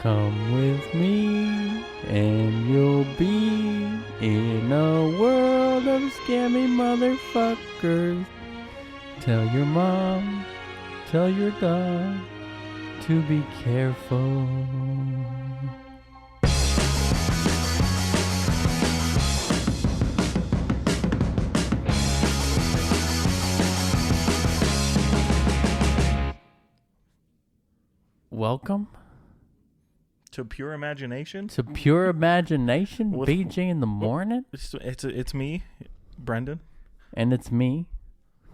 Come with me and you'll be in a world of scammy motherfuckers. Tell your mom, tell your dog to be careful. Welcome To Pure Imagination? to Pure Imagination, With- BJ in the morning. It's me, Brendan. And it's me,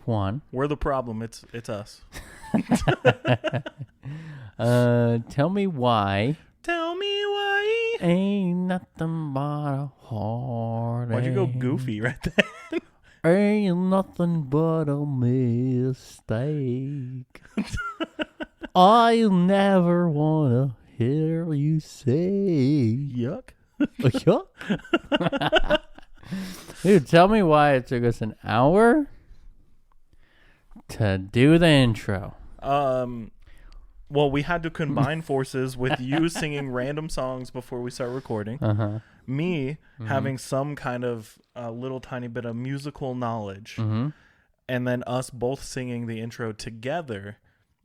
Juan. We're the problem. It's us. Tell me why Tell me why. ain't nothing but a heartache. Why'd you go goofy right there? Ain't nothing but a mistake. I'll never wanna hear you say. Yuck. Yeah. Dude, tell me why it took us an hour to do the intro. Well, we had to combine forces with you singing random songs before we start recording. Uh-huh. Me having some kind of little tiny bit of musical knowledge. Mm-hmm. And then us both singing the intro together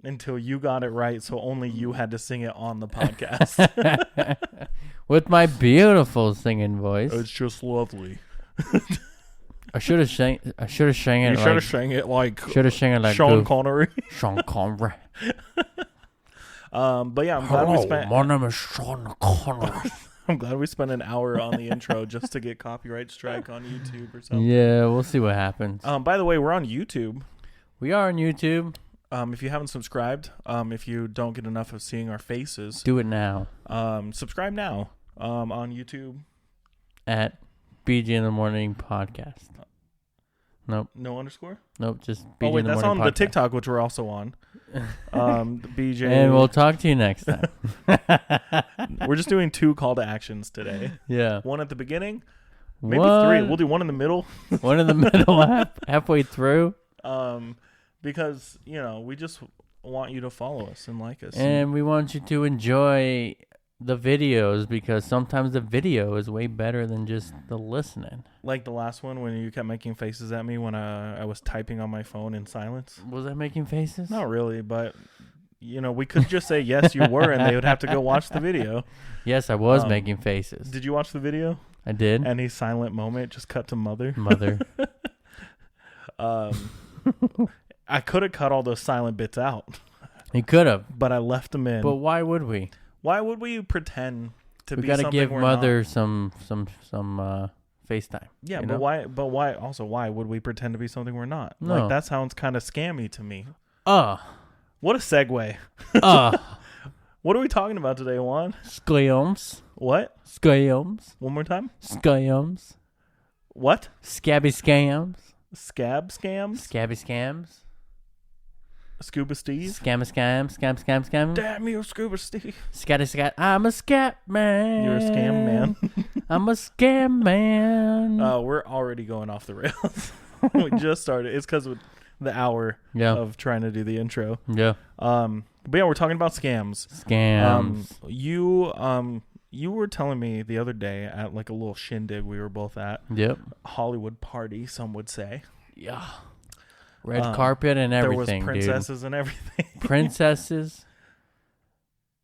until you got it right, so only you had to sing it on the podcast. With my beautiful singing voice. It's just lovely. I should have sang it. You should have sang it like Sean Connery. Sean Connery. But yeah, I'm glad we spent. My name is Sean Connery. I'm glad we spent an hour on the intro just to get copyright strike on YouTube or something. Yeah, we'll see what happens. By the way, we're on YouTube. We are on YouTube. If you haven't subscribed, if you don't get enough of seeing our faces, Do it now subscribe now. On YouTube. at BJ in the Morning Podcast. Nope, No underscore? just BJ Oh wait, in the that's Morning on the Podcast. TikTok, which we're also on. The BJ. And we'll talk to you next time. We're just doing 2 call to actions today. Yeah. One at the beginning, maybe One- 3. We'll do one in the middle. One in the middle, halfway through. Because, we just want you to follow us and like us. And we want you to enjoy the videos because sometimes the video is way better than just the listening. Like the last one when you kept making faces at me when I was typing on my phone in silence. Was I making faces? Not really, but, we could just say, yes, you were, and they would have to go watch the video. Yes, I was making faces. Did you watch the video? I did. Any silent moment, just cut to mother. Mother. I could have cut all those silent bits out, You could have. but I left them in. But why would we? Why would we pretend to We be gotta something give we're Mother not? some FaceTime. Yeah, you but know? why would we pretend to be something we're not? No. Like, that sounds kind of scammy to me. What a segue. What are we talking about today, Juan? Scams. What? Scams. One more time? Scams. What? Scabby scams. Scab scams? Scabby scams. Scuba Steve? Scam. Damn you, Scuba Steve. Scatty scat. I'm a scam man. You're a scam man. I'm a scam man. We're already going off the rails. We just started. It's because of the hour Yeah. of trying to do the intro. Yeah. But yeah, we're talking about scams. Scams. You were telling me the other day at like a little shindig we were both at, Yep. Hollywood party, some would say. Yeah. Red carpet and everything, there was princesses and everything. dude. Princesses.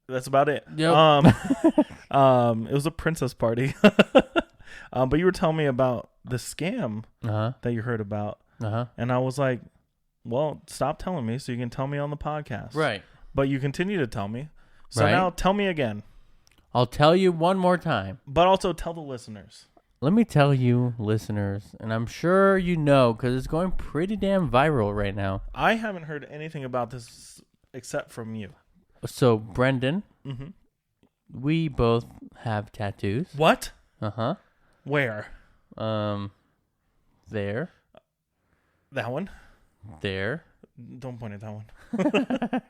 That's about it. Yep. It was a princess party. But you were telling me about the scam Uh-huh. that you heard about. Uh-huh. And I was like, well, stop telling me so you can tell me on the podcast. Right. But you continue to tell me. So Right. now tell me again. I'll tell you one more time. But also tell the listeners. Let me tell you, listeners, and I'm sure you know because it's going pretty damn viral right now. I haven't heard anything about this except from you. So, Brendan, Mm-hmm. we both have tattoos. What? Uh-huh. Where? There. That one? There. Don't point at that one.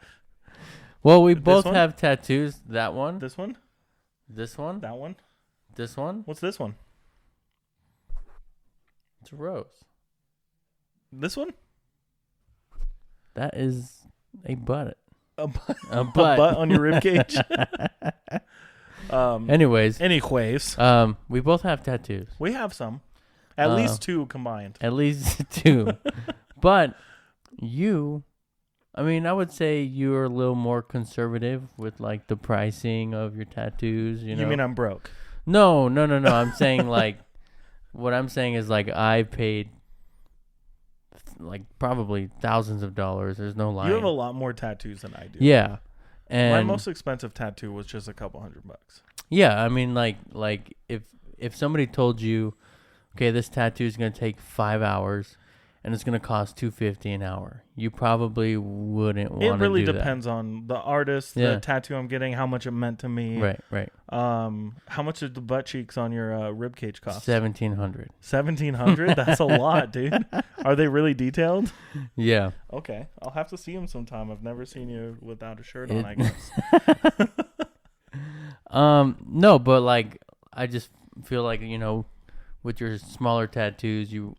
Well, we This both one? have tattoos. That one. This one? This one. That one? This one. What's this one? It's a rose. This one? That is a butt. A butt, A a butt. butt on your rib cage? Anyways, we both have tattoos. We have some. At least 2 combined. At least 2. But I would say you're a little more conservative with like the pricing of your tattoos. You mean I'm broke? No. I'm saying like, what I'm saying is like I paid like probably thousands of dollars. There's no lie. You have a lot more tattoos than I do. Yeah. And my most expensive tattoo was just a couple $100. Yeah, I mean like if somebody told you, okay, this tattoo is going to take 5 hours and it's going to cost $250 an hour, you probably wouldn't want to do that. It really depends on the artist, the tattoo I'm getting, how much it meant to me. Right. How much did the butt cheeks on your rib cage cost? $1,700. $1,700? That's a lot, dude. Are they really detailed? Yeah. Okay, I'll have to see them sometime. I've never seen you without a shirt on, I guess. No, but like I just feel like, with your smaller tattoos, you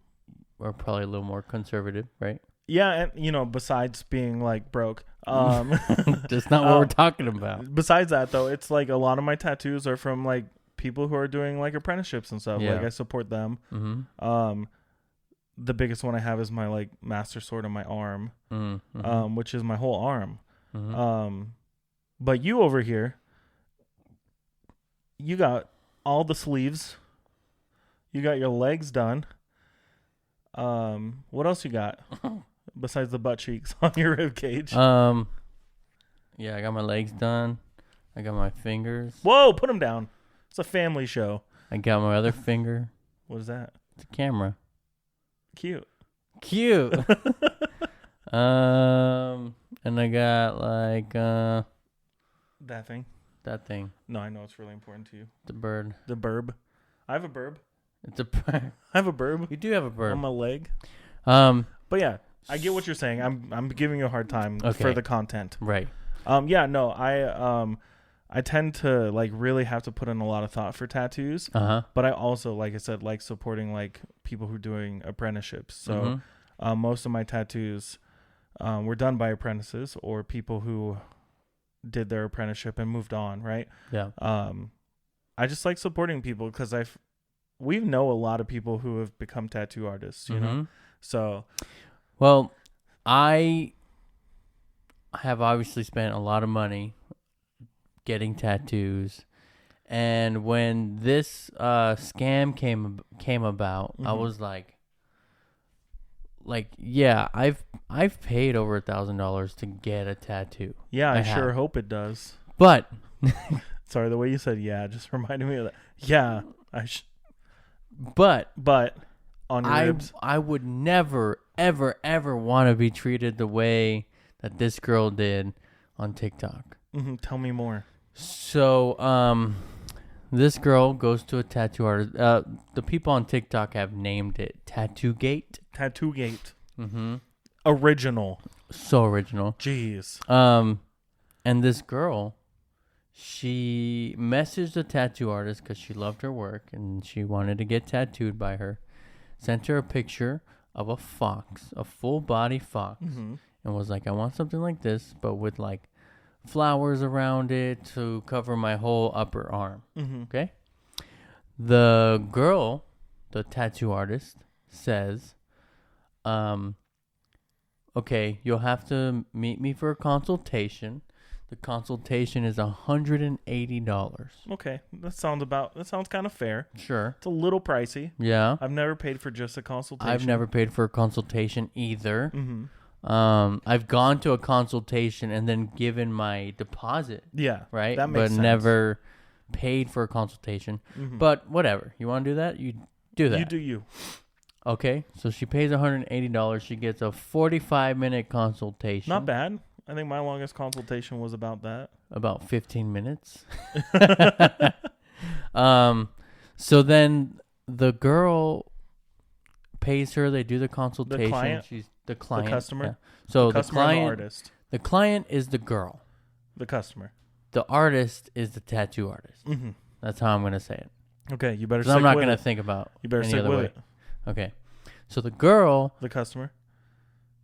are probably a little more conservative, right? Yeah, and besides being like broke, that's not what we're talking about. Besides that, though, it's like a lot of my tattoos are from like people who are doing like apprenticeships and stuff. Yeah. Like I support them. Mm-hmm. The biggest one I have is my like master sword on my arm, mm-hmm. Which is my whole arm. Mm-hmm. But you over here, you got all the sleeves. You got your legs done. What else you got besides the butt cheeks on your rib cage? Yeah, I got my legs done. I got my fingers. Whoa, put them down. It's a family show. I got my other finger. What is that? It's a camera. Cute. And I got like that thing. No, I know it's really important to you. The bird. The burb. I have a burb. It's a burb. I have a burb. You do have a burb on my leg. But yeah, I get what you're saying. I'm giving you a hard time for the content. Right. Yeah, no, I tend to like really have to put in a lot of thought for tattoos. But I also, like I said, like supporting like people who are doing apprenticeships. So most of my tattoos were done by apprentices or people who did their apprenticeship and moved on, right? Yeah. I just like supporting people because we know a lot of people who have become tattoo artists, you know? So. Well, I have obviously spent a lot of money getting tattoos. And when this scam came about, I was like, yeah, I've paid over $1,000 to get a tattoo. Yeah, I sure hope it does. But sorry, the way you said "yeah" just reminded me of that. Yeah, But on your ribs, I would never, ever want to be treated the way that this girl did on TikTok. Tell me more. So, this girl goes to a tattoo artist. The people on TikTok have named it Tattoogate. Tattoogate. Mm-hmm. Original. So original. Jeez. And this girl, she messaged the tattoo artist because she loved her work and she wanted to get tattooed by her. Sent her a picture of a fox, a full body fox, and was like, I want something like this, but with like flowers around it to cover my whole upper arm. Okay. The girl, the tattoo artist, says, okay, you'll have to meet me for a consultation. The consultation is $180. Okay, that sounds kind of fair. Sure. It's a little pricey. Yeah. I've never paid for just a consultation. I've never paid for a consultation either. I've gone to a consultation and then given my deposit. Yeah. Right? That makes sense. But never paid for a consultation. But whatever. You want to do that? You do that. You do you. Okay. So she pays $180. She gets a 45-minute consultation. Not bad. I think my longest consultation was about that. About 15 minutes. So then the girl pays her. They do the consultation. The client? She's the client. The customer? Yeah. So the customer client, and the artist. The client is the girl. The customer. The artist is the tattoo artist. That's how I'm going to say it. Okay, you better. I'm not going to think about. You better any stick other with way. it. Okay. So the girl, the customer.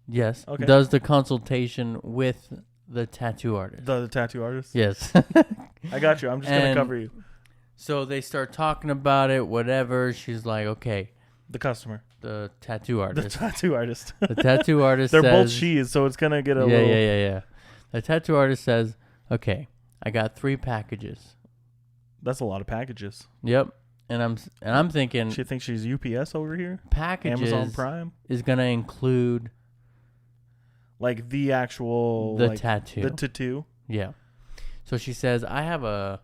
yes, Okay. does the consultation with the tattoo artist. The tattoo artist? Yes. I got you. I'm just going to cover you. So they start talking about it, whatever. She's like, okay. The customer. The tattoo artist. The tattoo artist. The tattoo artist They're says, both she's, so it's going to get a yeah, little... Yeah. The tattoo artist says, okay, I got 3 packages. That's a lot of packages. Yep. And I'm thinking... She thinks she's UPS over here? Packages Amazon Prime? Is going to include... Like the actual... The tattoo. The tattoo? Yeah. So she says, I have a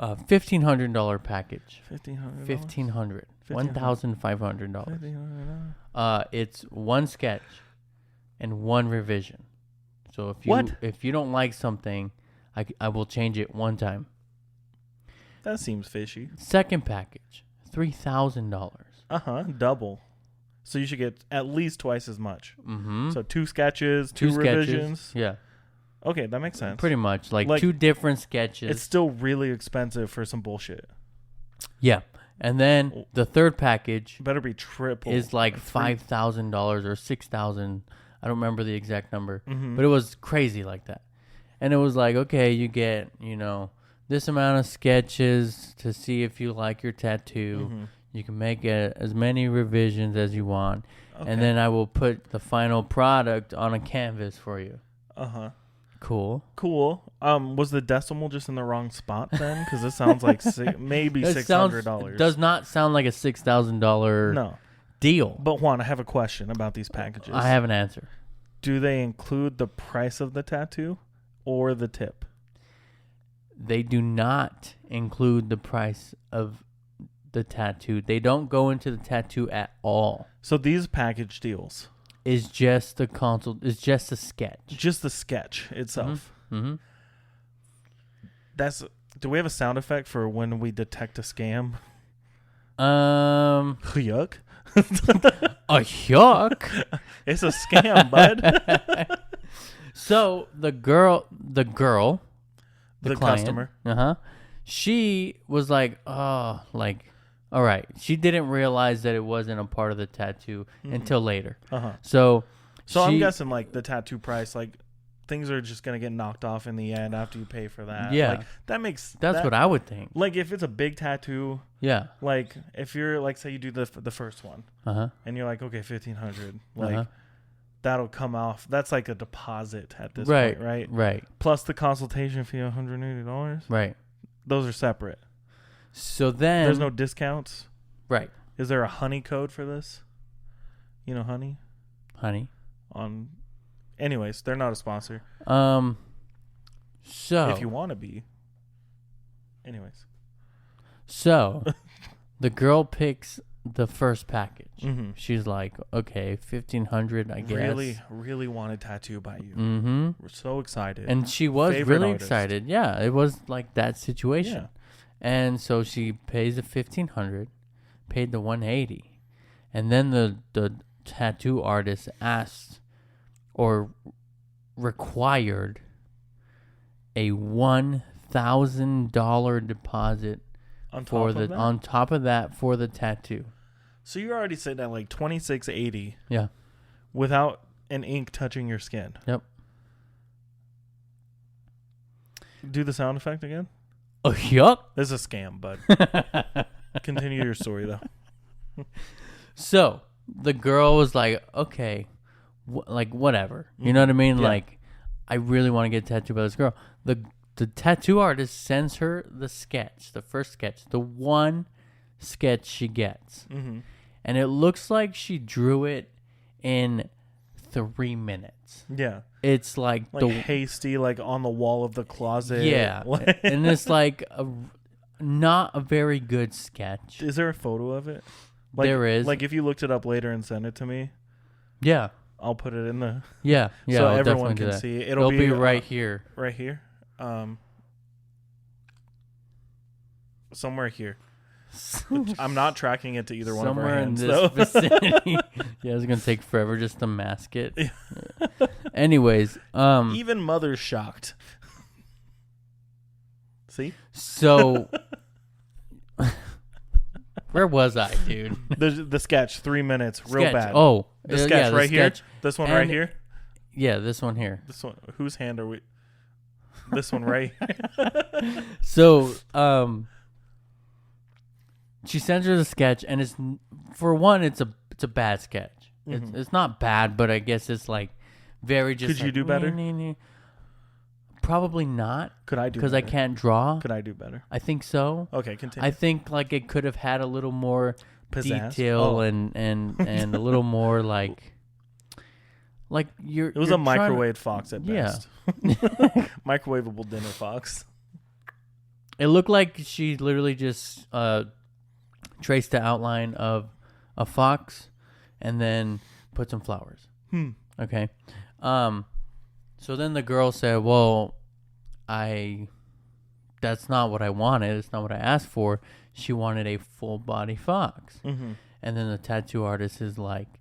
$1,500 package. $1,500? $1,500. $1,500. It's 1 sketch and 1 revision. So if you don't like something, I will change it 1 time. That seems fishy. Second package, $3,000. Double. So you should get at least twice as much. Mm-hmm. So 2 sketches, 2 revisions. Yeah. Okay, that makes sense. Pretty much. Like 2 different sketches. It's still really expensive for some bullshit. Yeah. And then the third package better be triple. Is like $5,000 or $6,000. I don't remember the exact number. Mm-hmm. But it was crazy like that. And it was like, okay, you get, this amount of sketches to see if you like your tattoo. Mm-hmm. You can make as many revisions as you want. Okay. And then I will put the final product on a canvas for you. Uh-huh. Cool. Was the decimal just in the wrong spot then? Because it sounds like maybe $600. Does not sound like a $6,000 deal. But Juan, I have a question about these packages. I have an answer. Do they include the price of the tattoo or the tip? They do not include the price of the tattoo. They don't go into the tattoo at all. So these package deals is just the consult. Is just a sketch. Just the sketch itself. Mm-hmm. Do we have a sound effect for when we detect a scam? Yuck. A yuck. It's a scam, bud. So the client, customer. She was like, all right. She didn't realize that it wasn't a part of the tattoo until later. So I'm guessing like the tattoo price, like things are just gonna get knocked off in the end after you pay for that. Yeah, like that's what I would think. Like if it's a big tattoo, yeah. Like if you're like, say you do the first one, and you're like, okay, $1,500, like that'll come off. That's like a deposit at this point, right? Right. Plus the consultation fee, $180. Right. Those are separate. So then there's no discounts. Right. Is there a honey code for this? Honey. Anyways, they're not a sponsor. So if you want to be. Anyways. So the girl picks the first package. Mm-hmm. She's like, okay, $1,500, I guess. Really want a tattoo by you. Mm-hmm. We're so excited. And she was really excited. Yeah, it was like that situation. Yeah. And so she pays the $1,500, paid the $180, and then the tattoo artist asked or required a $1,000 deposit on top of that for the tattoo. So you're already sitting at like $2,680. Yeah. Without an ink touching your skin. Yep. Do the sound effect again. Oh, yuck. This is a scam, bud. Continue your story, though. So, the girl was like, okay, whatever. You know what I mean? Yeah. Like, I really want to get tattooed by this girl. The tattoo artist sends her the sketch, the first sketch, the one sketch she gets. Mm-hmm. And it looks like she drew it in 3 minutes. Yeah. It's like hasty, like on the wall of the closet. Yeah. And it's like not a very good sketch. Is there a photo of it? There is. Like if you looked it up later and send it to me. Yeah. I'll put it in the. Yeah. So I'll everyone can see. It'll be right here. Right here. Somewhere here. I'm not tracking it to either one of our hands. Somewhere in this vicinity. Yeah, it's gonna take forever just to mask it. Anyways, even Mother's shocked. See? So, where was I, dude? The sketch, 3 minutes, real bad. Oh, the sketch right here. This one right here. Yeah, this one here. This one. Whose hand are we? This one, right? So, she sends her the sketch, and it's for one, it's a bad sketch. Mm-hmm. It's not bad, but I guess it's like very just. Could you do better? Probably not. Could I do? Because I can't draw. Could I do better? I think so. Okay, continue. I think like it could have had a little more pizzazz? Detail and a little more like you're. It was you're a microwave fox at best. Yeah. Microwavable dinner fox. It looked like she literally just traced the outline of a fox and then put some flowers. Okay. So then the girl said, well, that's not what I wanted. It's not what I asked for. She wanted a full body fox. Mm-hmm. And then the tattoo artist is like,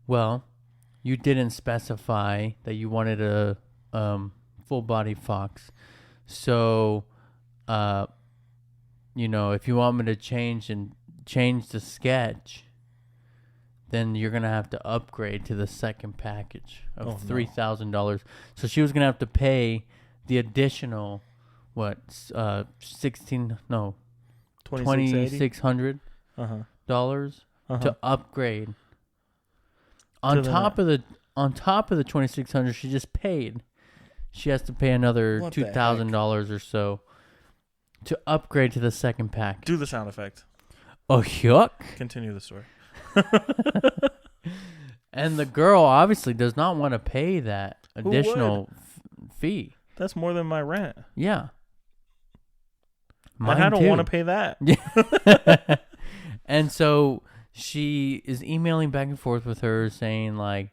well, you didn't specify that you wanted a full body fox. So, if you want me to change the sketch, then you're going to have to upgrade to the second package of $3,000. So she was going to have to pay the additional, $2,600 to upgrade. On top of the $2,600 she just paid, she has to pay another $2,000 or so to upgrade to the second package. Do the sound effect. Oh, yuck. Continue the story. And the girl obviously does not want to pay that additional fee. That's more than my rent. Yeah. I don't want to pay that. Yeah. And so she is emailing back and forth with her saying like,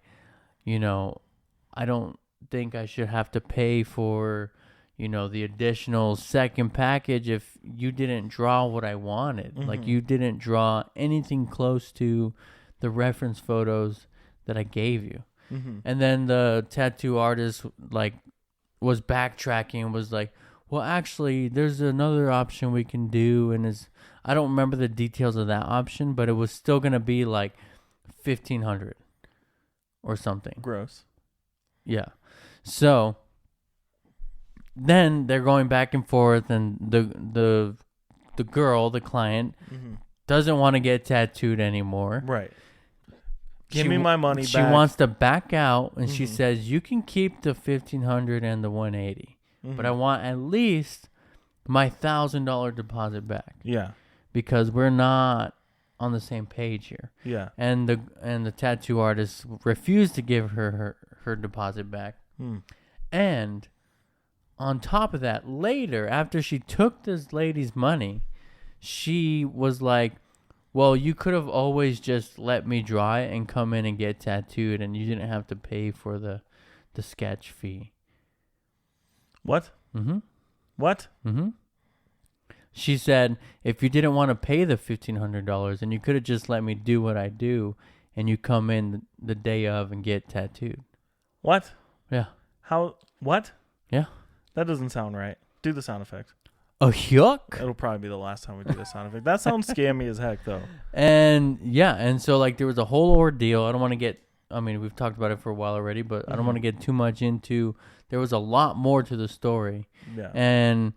I don't think I should have to pay for, the additional second package if you didn't draw what I wanted. Mm-hmm. Like you didn't draw anything close to the reference photos that I gave you. Mm-hmm. And then the tattoo artist was backtracking and was like, well, actually, there's another option we can do. And I don't remember the details of that option, but it was still going to be like $1,500 or something. Gross. Yeah. So then they're going back and forth, and the girl, the client, doesn't want to get tattooed anymore. Right. Give me my money back. She wants to back out, and she says, you can keep the $1,500 and the $180, but I want at least my $1,000 deposit back. Yeah. Because we're not on the same page here. Yeah. And the tattoo artist refused to give her deposit back. And on top of that, later, after she took this lady's money, she was like, well, you could have always just let me draw it and come in and get tattooed, and you didn't have to pay for the sketch fee. What? Mm-hmm. What? Mm-hmm. She said, if you didn't want to pay the $1,500, then you could have just let me do what I do, and you come in the day of and get tattooed. What? Yeah. How? What? Yeah. That doesn't sound right. Do the sound effect. Oh, yuck. It'll probably be the last time we do the sound effect. That sounds scammy as heck, though. And, yeah, and so, there was a whole ordeal. I don't want to get, we've talked about it for a while already, but I don't want to get too much into, there was a lot more to the story. Yeah. And,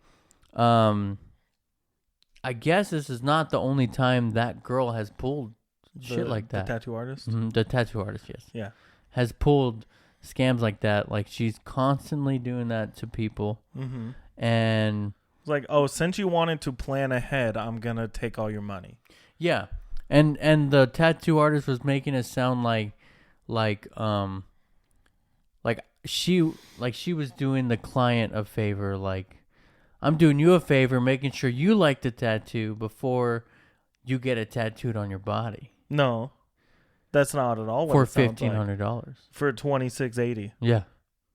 I guess this is not the only time that girl has pulled shit like that. The tattoo artist? Mm-hmm. The tattoo artist, yes. Yeah. Has pulled scams like that. Like, she's constantly doing that to people. Mm-hmm. And it's like, oh, since you wanted to plan ahead, I'm going to take all your money. Yeah. And the tattoo artist was making it sound like she was doing the client a favor, like, I'm doing you a favor, making sure you like the tattoo before you get it tattooed on your body. No, that's not at all what for it sounds $1,500 like. For $2,680. Yeah,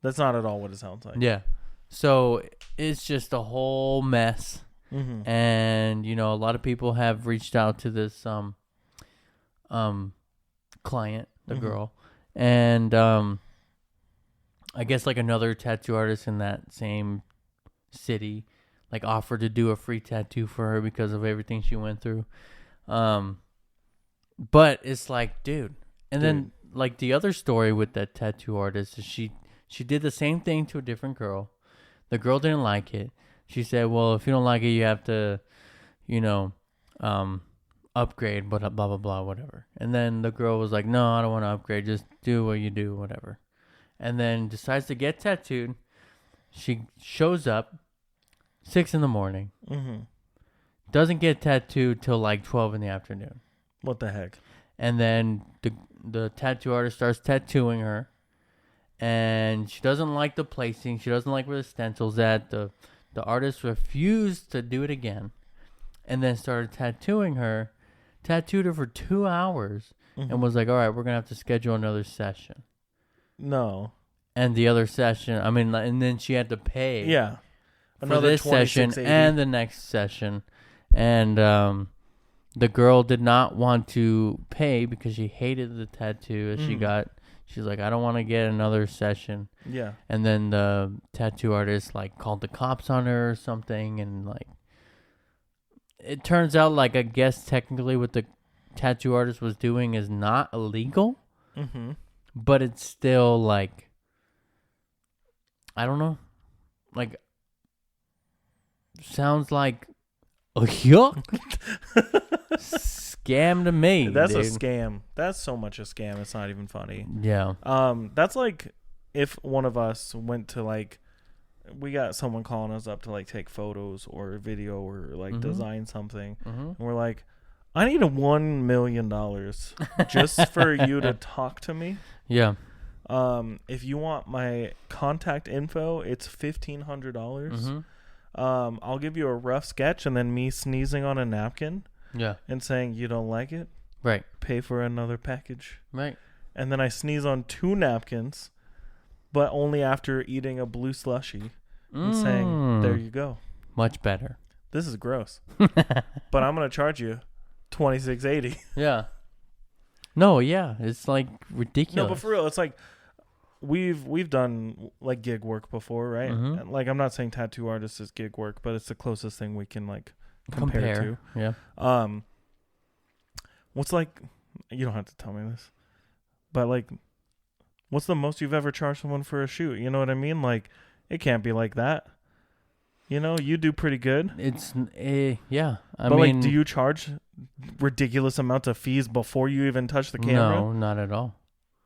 that's not at all what it sounds like. Yeah, so it's just a whole mess, and a lot of people have reached out to this client, the girl, and I guess another tattoo artist in that same city offered to do a free tattoo for her because of everything she went through. But it's dude. And then the other story with that tattoo artist is she She did the same thing to a different girl. The girl didn't like it. She said, well, if you don't like it, you have to, upgrade, blah, blah, blah, whatever. And then the girl was like, no, I don't want to upgrade. Just do what you do, whatever. And then decides to get tattooed. She shows up 6 a.m. Mm-hmm. Doesn't get tattooed till like 12 in the afternoon. What the heck? And then the tattoo artist starts tattooing her. And she doesn't like the placing. She doesn't like where the stencil's at. The artist refused to do it again. And then started tattooing her. Tattooed her for 2 hours. Mm-hmm. And was like, all right, we're going to have to schedule another session. No. And the other session, and then she had to pay. Yeah. For this session and the next session. And the girl did not want to pay because she hated the tattoo she got. She's like, I don't want to get another session. Yeah. And then the tattoo artist like called the cops on her or something. And like, it turns out like, I guess technically what the tattoo artist was doing is not illegal. Mm-hmm. But it's still like, I don't know. Like, sounds like a yuck. Scam to me. That's dude. A scam. That's so much a scam. It's not even funny. Yeah. That's like if one of us went to like, we got someone calling us up to like take photos or video or like design something. Mm-hmm. And we're like, I need $1 million just for you to talk to me. Yeah. If you want my contact info, it's $1,500. Mm-hmm. I'll give you a rough sketch and then me sneezing on a napkin. Yeah. And saying you don't like it. Right. Pay for another package. Right. And then I sneeze on 2 napkins, but only after eating a blue slushie and saying, there you go. Much better. This is gross. But I'm going to charge you $26.80. Yeah. No, yeah. It's like ridiculous. No, but for real, it's like we've done like gig work before, right? Mm-hmm. And, like, I'm not saying tattoo artists is gig work, but it's the closest thing we can like compare to. Yeah. What's like, you don't have to tell me this, but like, what's the most you've ever charged someone for a shoot? You know what I mean? Like, it can't be like that. You know, you do pretty good. It's yeah. But like, do you charge ridiculous amounts of fees before you even touch the camera? No, not at all.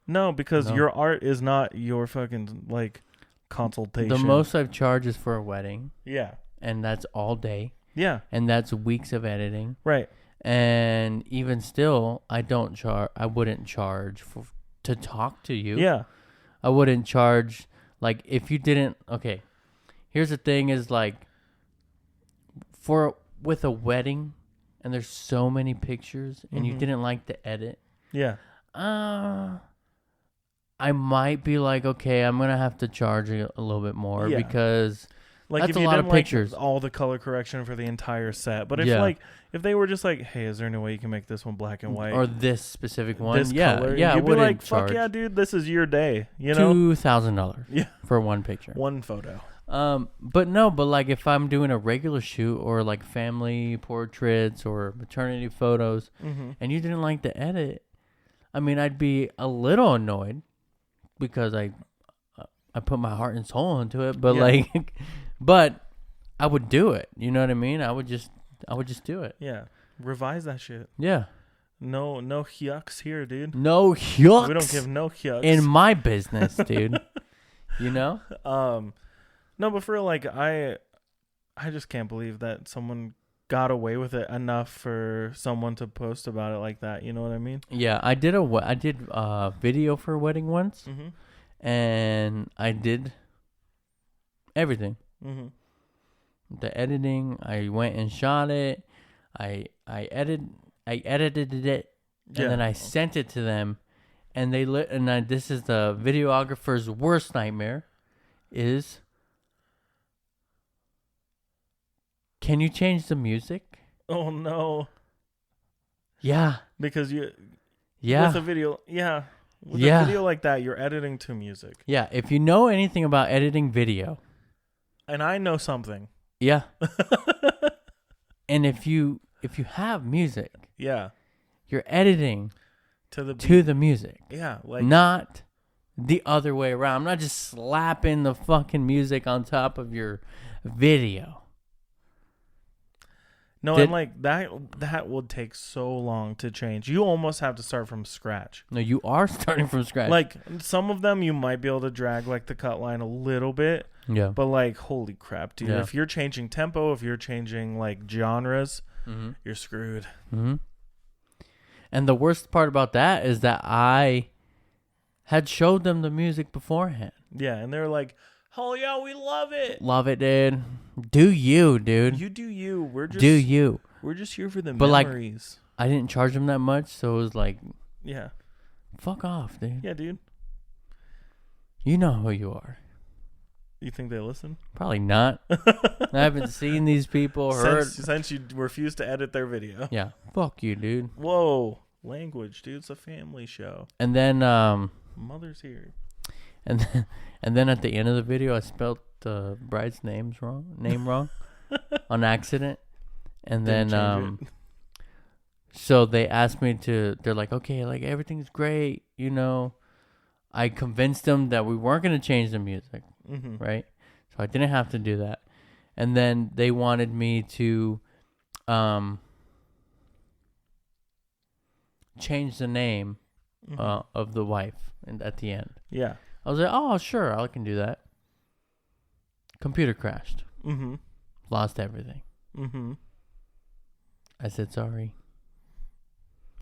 No, because your art is not your fucking like consultation. The most I've charged is for a wedding. Yeah. And that's all day. Yeah. And that's weeks of editing. Right. And even still, I wouldn't charge to talk to you. Yeah. I wouldn't charge, like, if you didn't, okay. Here's the thing is, like, with a wedding, and there's so many pictures, and you didn't like the edit. Yeah. I might be like, okay, I'm going to have to charge a little bit more because... Like, that's if a you lot didn't of pictures. Like all the color correction for the entire set. But if they were just like, hey, is there any way you can make this one black and white? Or this specific one? This color? Yeah, you'd be like, fuck yeah, dude, this is your day. You know? $2,000 for one picture. One photo. But like if I'm doing a regular shoot or like family portraits or maternity photos and you didn't like the edit, I mean, I'd be a little annoyed because I put my heart and soul into it, but but I would do it. You know what I mean? I would just do it. Yeah. Revise that shit. Yeah. No yucks here, dude. No yucks. We don't give no yucks. In my business, dude. You know? No, but for real, like, I just can't believe that someone got away with it enough for someone to post about it like that. You know what I mean? Yeah, I did a video for a wedding once. Mm-hmm. And I did everything. Mm-hmm. The editing, I went and shot it. I edited it, and then I sent it to them. And this is the videographer's worst nightmare: is can you change the music? Oh no! Yeah, because with a video, With a video like that, you're editing to music. Yeah, if you know anything about editing video. And I know something. Yeah. And if you have music. Yeah. You're editing to the music. Yeah. Like not the other way around. I'm not just slapping the fucking music on top of your video. No, and like that would take so long to change. You almost have to start from scratch. No, you are starting from scratch. Like some of them you might be able to drag like the cut line a little bit. Yeah. But like, holy crap, dude. Yeah. If you're changing tempo, if you're changing like genres, mm-hmm. you're screwed. Mm-hmm. And the worst part about that is that I had showed them the music beforehand. Yeah, and they're like, "Oh yeah, we love it. Love it, dude. Do you, dude? You do you. We're just do you. We're just here for the but memories." Like, I didn't charge them that much, so it was like, yeah, fuck off, dude. Yeah, dude. You know who you are. You think they listen? Probably not. I haven't seen these people. Since you refuse to edit their video. Yeah, fuck you, dude. Whoa, language, dude. It's a family show. And then mother's here. And then at the end of the video, I spelled the bride's name wrong on accident. And then so they asked me to. They're like, okay, like everything's great, you know. I convinced them that we weren't going to change the music, mm-hmm. right? So I didn't have to do that. And then they wanted me to change the name mm-hmm. Of the wife at the end. Yeah. I was like, oh, sure, I can do that. Computer crashed. Mm-hmm. Lost everything. Mm-hmm. I said sorry.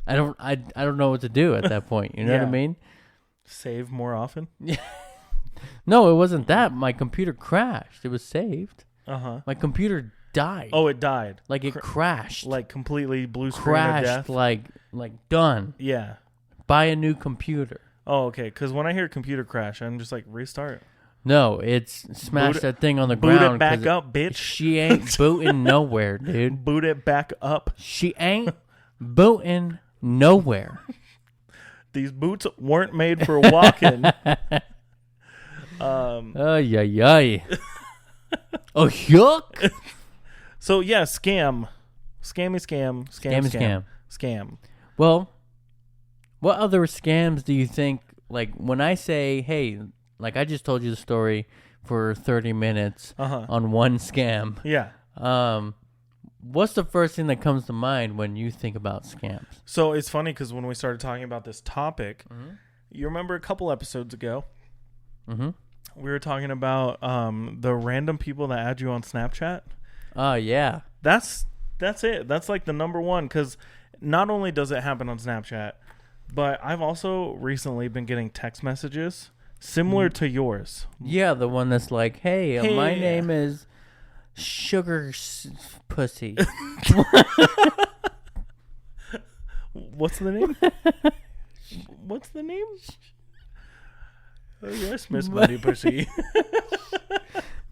I don't know what to do at that point. You know what I mean? Save more often? No, it wasn't that. My computer crashed. It was saved. Uh-huh. My computer died. Oh, it died. Like it crashed. Like completely blue screen of death? Like done. Yeah. Buy a new computer. Oh, okay. Because when I hear computer crash, I'm just like, restart. No, it's smashed that thing on the ground. Boot it back up, bitch. She ain't booting nowhere, dude. Boot it back up. She ain't booting nowhere. These boots weren't made for walking. Oh, yeah. Oh, yuck. So, yeah, scam. Scam. Well, what other scams do you think, like, when I say, hey, like I just told you the story for 30 minutes on one scam. Yeah. What's the first thing that comes to mind when you think about scams? So it's funny because when we started talking about this topic, mm-hmm. you remember a couple episodes ago, mm-hmm. we were talking about the random people that add you on Snapchat. Oh, yeah. That's it. That's like the number one, because not only does it happen on Snapchat, but I've also recently been getting text messages similar to yours. Yeah, the one that's like, hey, my name is Sugar Pussy. What's the name? What's the name? Oh, yes, Miss Buddy Pussy.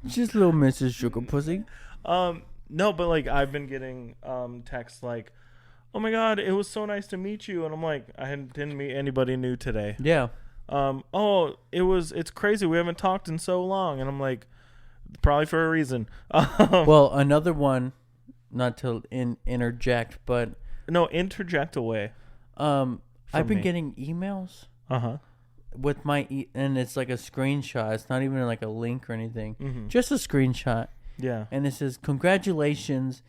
Just little Mrs. Sugar Pussy. No, but like I've been getting texts like, oh my God, it was so nice to meet you. And I'm like, I didn't meet anybody new today. Yeah. Oh, it's crazy. We haven't talked in so long. And I'm like, probably for a reason. Well, another one, not to interject, but no, interject away. I've been getting emails. With my and it's like a screenshot. It's not even like a link or anything. Mm-hmm. Just a screenshot. Yeah. And it says, congratulations,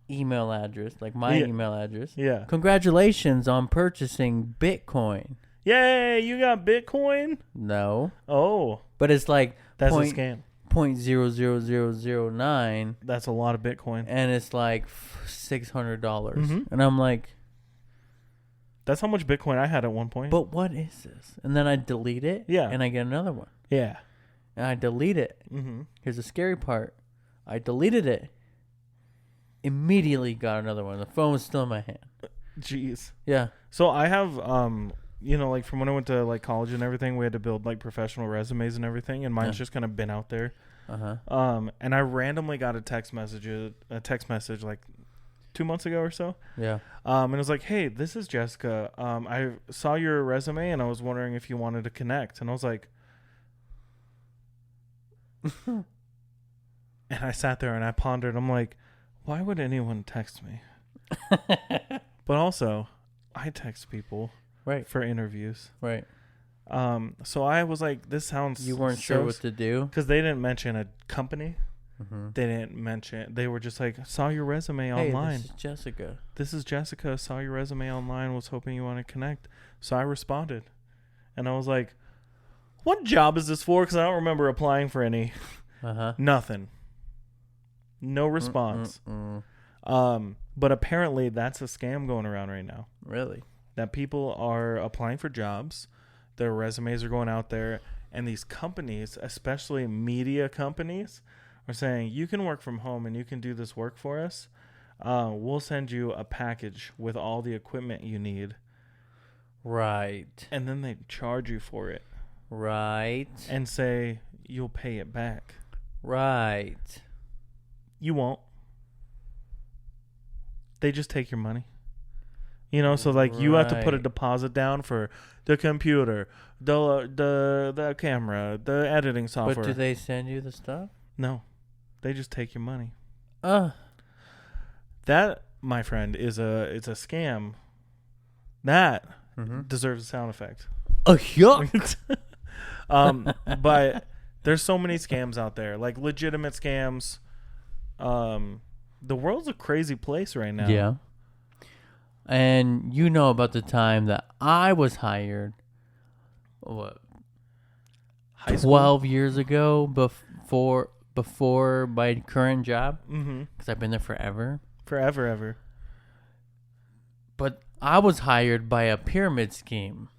email address, like my email address. Yeah. Congratulations on purchasing Bitcoin. Yay, you got Bitcoin? No. Oh. But it's like that's a scam. 0.00009. That's a lot of Bitcoin. And it's like $600. Mm-hmm. And I'm like, that's how much Bitcoin I had at one point. But what is this? And then I delete it. Yeah. And I get another one. Yeah. And I delete it. Mm-hmm. Here's the scary part. I deleted it. Immediately got another one. The phone was still in my hand. Jeez. Yeah. So I have, like from when I went to like college and everything, we had to build like professional resumes and everything. And mine's just kind of been out there. And I randomly got a text message like 2 months ago or so. Yeah. And it was like, hey, this is Jessica. I saw your resume and I was wondering if you wanted to connect. And I was like, and I sat there and I pondered. I'm like, why would anyone text me? But also, I text people right for interviews. Right. So I was like, this sounds. You weren't sure what to do because they didn't mention a company. Mm-hmm. They didn't mention. They were just like, saw your resume online. This is Jessica. This is Jessica. Saw your resume online. Was hoping you want to connect. So I responded, and I was like, what job is this for? Because I don't remember applying for any. Nothing. No response. But apparently that's a scam going around right now. Really? That people are applying for jobs. Their resumes are going out there. And these companies, especially media companies, are saying, you can work from home and you can do this work for us. We'll send you a package with all the equipment you need. Right. And then they charge you for it. Right. And say, you'll pay it back. Right. You won't. They just take your money. You know, so like you have to put a deposit down for the computer, the camera, the editing software. But do they send you the stuff? No. They just take your money. That, my friend, it's a scam. That deserves a sound effect. Yuck. But there's so many scams out there, like legitimate scams. The world's a crazy place right now. Yeah. And you know about the time that I was hired, what, 12 years ago before my current job? Because I've been there forever. Forever, ever. But I was hired by a pyramid scheme.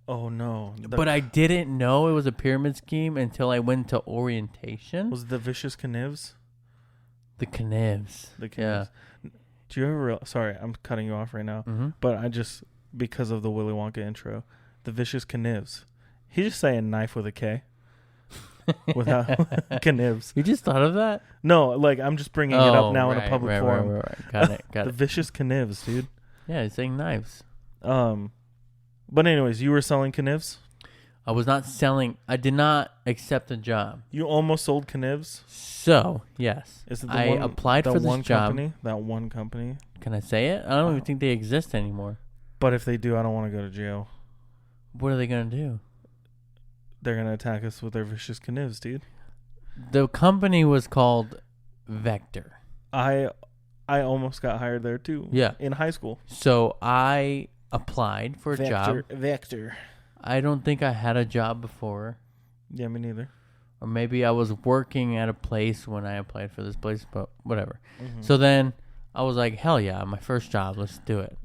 Oh, no. But I didn't know it was a pyramid scheme until I went to orientation. Was it the Vicious Knivs? The Knivs. Yeah. Do you ever... Sorry, I'm cutting you off right now. But I just... Because of the Willy Wonka intro. The Vicious Knivs. He's just saying knife with a K. Without... Knivs. You just thought of that? No, like, I'm just bringing it up now in a public forum. Right. Got it. The Vicious Knivs, dude. Yeah, he's saying knives. But anyways, you were selling Knivs? I was not selling. I did not accept the job. You almost sold Knivs? So, yes. Is it I applied for this job. That one company? Can I say it? I don't even think they exist anymore. But if they do, I don't want to go to jail. What are they going to do? They're going to attack us with their Vicious Knivs, dude. The company was called Vector. I almost got hired there, too. Yeah. In high school. So, I applied for a job. Vector. I don't think I had a job before. Yeah, me neither. Or maybe I was working at a place when I applied for this place, but whatever. So then I was like, hell yeah, my first job. Let's do it.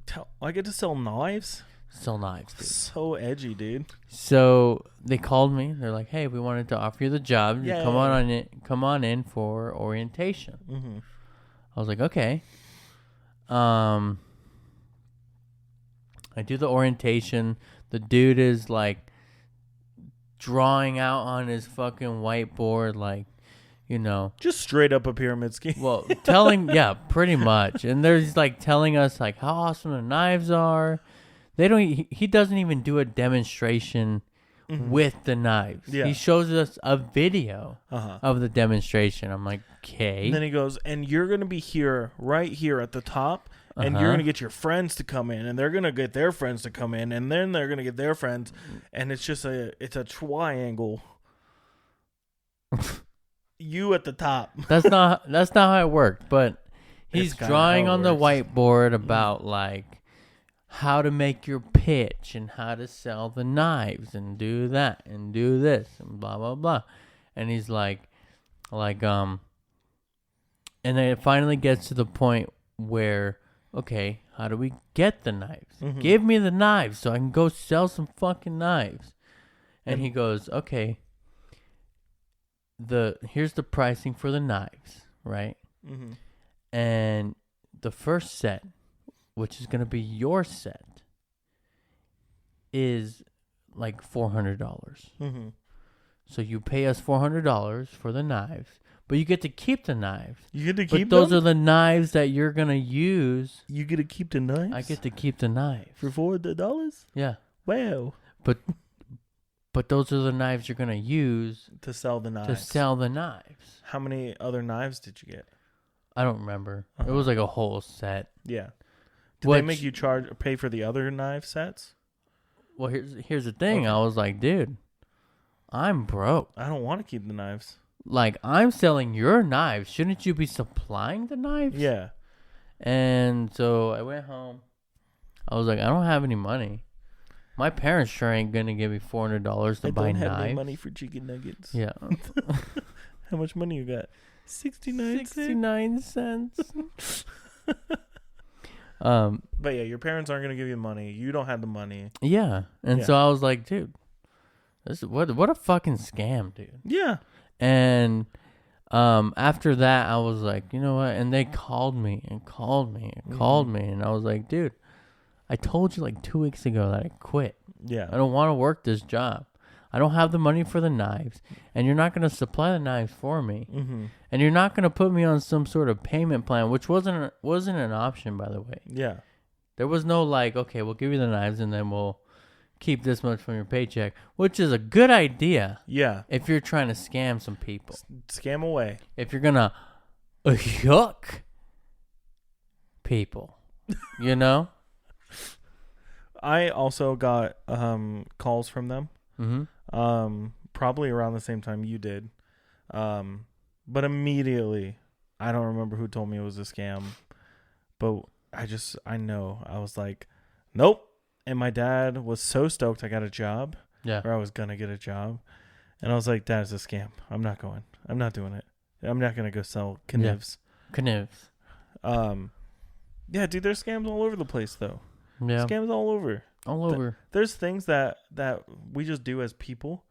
I get to sell knives? Sell knives, dude. So edgy, dude. So they called me. They're like, hey, we wanted to offer you the job. Yeah. Come on in for orientation. I was like, okay. I do the orientation. The dude is like drawing out on his fucking whiteboard, like, you know, just straight up a pyramid scheme. Well, yeah, pretty much. And there's like telling us like how awesome the knives are. He doesn't even do a demonstration with the knives. Yeah. He shows us a video of the demonstration. I'm like, okay. And then he goes, and you're going to be right here at the top. And you're going to get your friends to come in, and they're going to get their friends to come in, and then they're going to get their friends, and it's just it's a triangle. You at the top. That's not how it worked, but he's drawing on the whiteboard about like how to make your pitch and how to sell the knives and do that and do this and blah blah blah. And he's like and then it finally gets to the point where, okay, how do we get the knives? Give me the knives so I can go sell some fucking knives. And he goes, okay, here's the pricing for the knives, right? And the first set, which is going to be your set, is like $400. So you pay us $400 for the knives. But you get to keep the knives. You get to keep them? But those are the knives that you're going to use. You get to keep the knives? I get to keep the knives. For $400? Yeah. Wow. But those are the knives you're going to use. To sell the knives. How many other knives did you get? I don't remember. It was like a whole set. Yeah. Did they make you pay for the other knife sets? Well, here's the thing. I was like, dude, I'm broke. I don't want to keep the knives. Like, I'm selling your knives. Shouldn't you be supplying the knives? Yeah. And so I went home. I was like, I don't have any money. My parents sure ain't going to give me $400 to buy knives. I don't have any money for chicken nuggets. Yeah. How much money you got? 69 cents. But yeah, your parents aren't going to give you money. You don't have the money. Yeah. And so I was like, dude, this is what a fucking scam, dude. Yeah. And after that, I was like, you know what? And they called me and called me and called me. And I was like, dude, I told you like 2 weeks ago that I quit. Yeah. I don't want to work this job. I don't have the money for the knives. And you're not going to supply the knives for me. Mm-hmm. And you're not going to put me on some sort of payment plan, which wasn't an option, by the way. Yeah. There was no like, okay, we'll give you the knives and then we'll keep this much from your paycheck, which is a good idea. Yeah. If you're trying to scam some people. Scam away. If you're going to hook people, you know? I also got calls from them. Mm-hmm. Probably around the same time you did. But immediately, I don't remember who told me it was a scam. But I know. I was like, nope. And my dad was so stoked I got a job. Yeah. Or I was going to get a job. And I was like, Dad, it's a scam. I'm not going. I'm not doing it. I'm not going to go sell Knivs. Yeah. Knivs. Yeah, dude, there's scams all over the place, though. Yeah. Scams all over. All over. There's things that we just do as people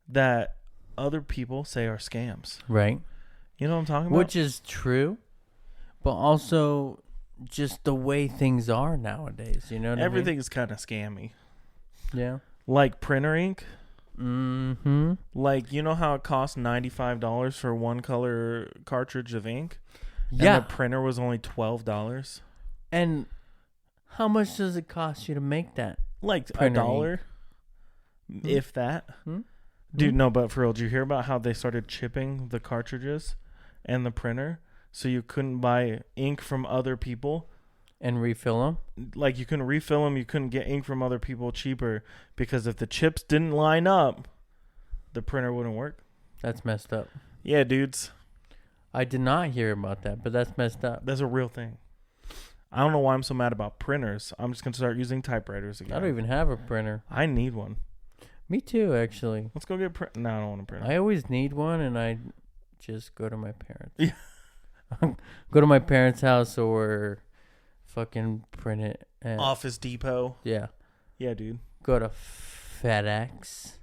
that other people say are scams. Right. You know what I'm talking about? Which is true, but also just the way things are nowadays. You know what Everything I mean? is kind of scammy. Yeah. Like printer ink. Mm-hmm. Like, you know how it costs $95 for one color cartridge of ink? Yeah. And the printer was only $12. And how much does it cost you to make that? Like $1, if that. Dude, no, but for real, did you hear about how they started chipping the cartridges and the printer so you couldn't buy ink from other people? And refill them? Like, you couldn't refill them. You couldn't get ink from other people cheaper because if the chips didn't line up, the printer wouldn't work. That's messed up. Yeah, dudes. I did not hear about that, but that's messed up. That's a real thing. I don't know why I'm so mad about printers. I'm just going to start using typewriters again. I don't even have a printer. I need one. Me too, actually. Let's go get a print. No, I don't want a printer. I always need one, and I just go to my parents. Yeah. Go to my parents' house or fucking print it. At, Office Depot. Yeah. Yeah, dude. Go to FedEx.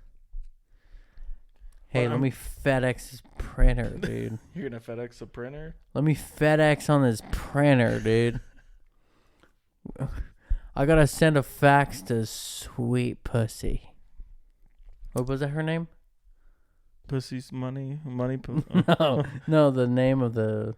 Hey, let me FedEx this printer, dude. You're going to FedEx a printer? Let me FedEx on this printer, dude. I gotta send a fax to Sweet Pussy. What was that her name? Pussy's money? Money? No, the name of the